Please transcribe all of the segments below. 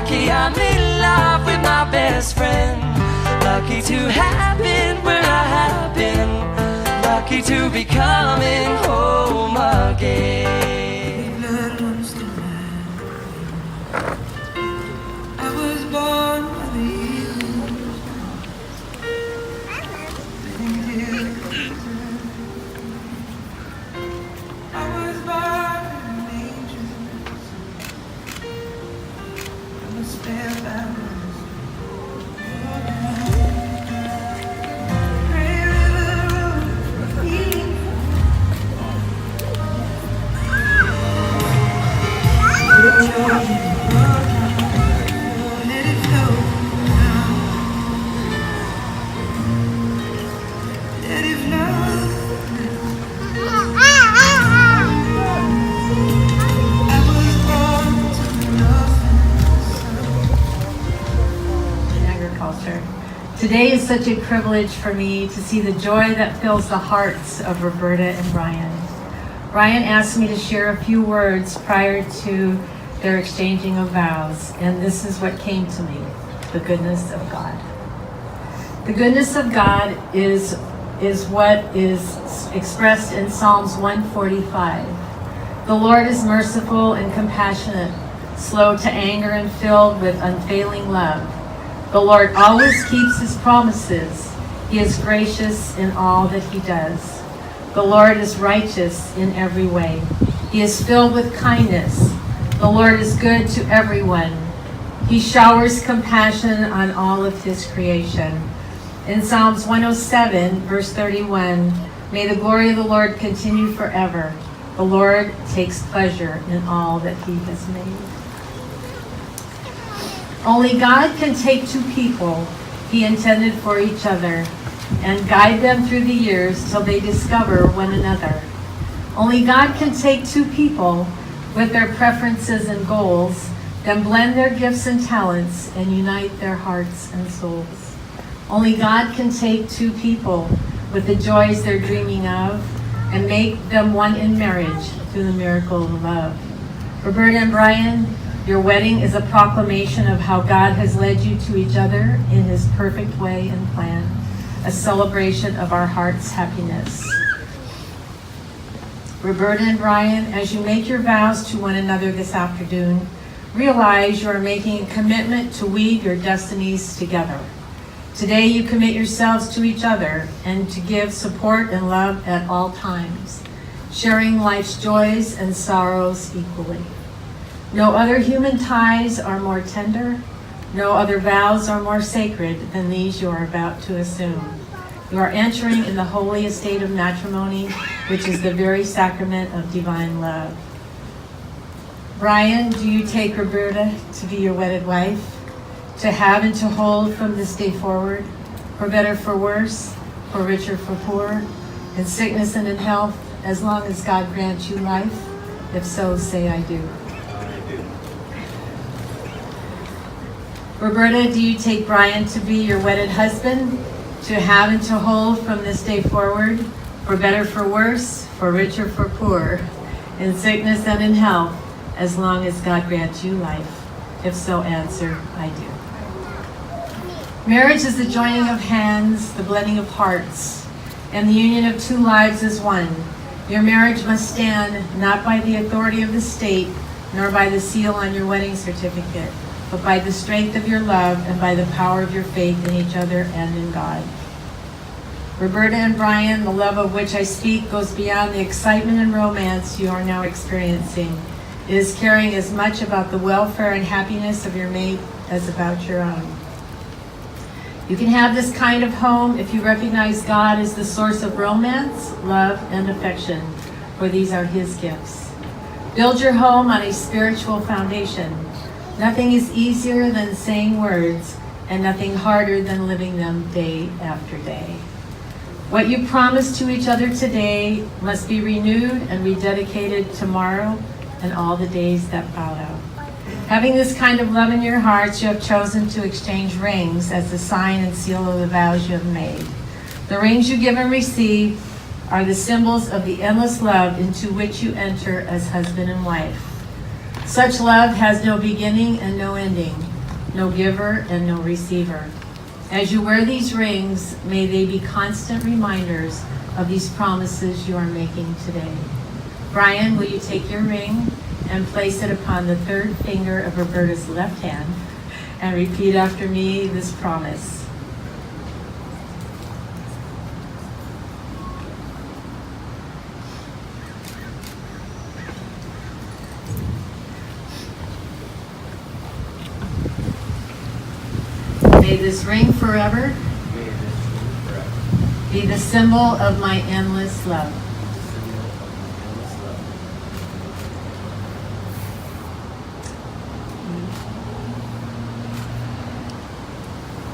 Lucky I'm in love with my best friend. Lucky to have been where I have been. Lucky to be coming home again. Blood runs through my veins. I was born by the eagles. I was born an angel. I was spared by agriculture. Today is such a privilege for me to see the joy that fills the hearts of Roberta and Brian. Brian asked me to share a few words prior to their exchanging of vows, and this is what came to me: the goodness of God. The goodness of God is what is expressed in Psalms 145. The Lord is merciful and compassionate, slow to anger and filled with unfailing love. The Lord always keeps his promises. He is gracious in all that he does. The Lord is righteous in every way. He is filled with kindness. The Lord is good to everyone. He showers compassion on all of his creation. In Psalms 107, verse 31, may the glory of the Lord continue forever. The Lord takes pleasure in all that he has made. Only God can take two people he intended for each other and guide them through the years till they discover one another. Only God can take two people with their preferences and goals, then blend their gifts and talents and unite their hearts and souls. Only God can take two people with the joys they're dreaming of and make them one in marriage through the miracle of love. Roberta and Brian, your wedding is a proclamation of how God has led you to each other in his perfect way and plan, a celebration of our heart's happiness. Roberta and Brian, as you make your vows to one another this afternoon, realize you are making a commitment to weave your destinies together. Today you commit yourselves to each other and to give support and love at all times, sharing life's joys and sorrows equally. No other human ties are more tender, no other vows are more sacred than these you are about to assume. You are entering in the holy estate of matrimony, which is the very sacrament of divine love. Brian, do you take Roberta to be your wedded wife, to have and to hold from this day forward, for better, for worse, for richer, for poor, in sickness and in health, as long as God grants you life? If so, say I do. Roberta, do you take Brian to be your wedded husband, to have and to hold from this day forward, for better, for worse, for richer, for poor, in sickness and in health, as long as God grants you life? If so, answer, I do. Marriage is the joining of hands, the blending of hearts, and the union of two lives as one. Your marriage must stand not by the authority of the state, nor by the seal on your wedding certificate, but by the strength of your love and by the power of your faith in each other and in God. Roberta and Brian, the love of which I speak goes beyond the excitement and romance you are now experiencing. It is caring as much about the welfare and happiness of your mate as about your own. You can have this kind of home if you recognize God as the source of romance, love, and affection, for these are his gifts. Build your home on a spiritual foundation. Nothing is easier than saying words, and nothing harder than living them day after day. What you promise to each other today must be renewed and rededicated tomorrow and all the days that follow. Having this kind of love in your hearts, you have chosen to exchange rings as the sign and seal of the vows you have made. The rings you give and receive are the symbols of the endless love into which you enter as husband and wife. Such love has no beginning and no ending. no giver and no receiver. As you wear these rings, may they be constant reminders of these promises you are making today. Brian, will you take your ring and place it upon the third finger of Roberta's left hand and repeat after me this promise? May this ring forever be the symbol of my endless love.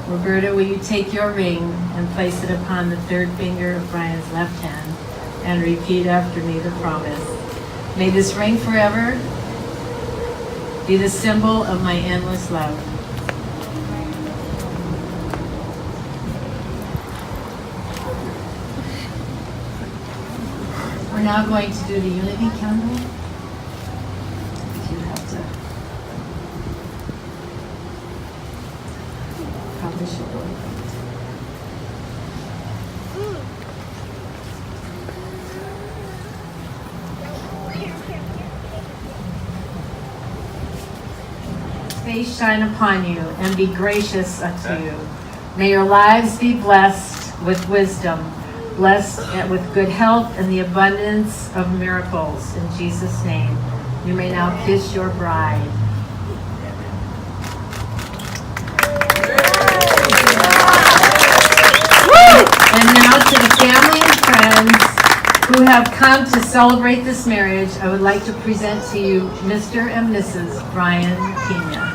Roberta, will you take your ring and place it upon the third finger of Brian's left hand and repeat after me the promise? May this ring forever be the symbol of my endless love. We're now going to do the unity candle. You have to probably should go. Face shine upon you and be gracious unto you. May your lives be blessed with wisdom, blessed with good health and the abundance of miracles. In Jesus' name, you may now kiss your bride. And now to the family and friends who have come to celebrate this marriage, I would like to present to you Mr. and Mrs. Brian Pena.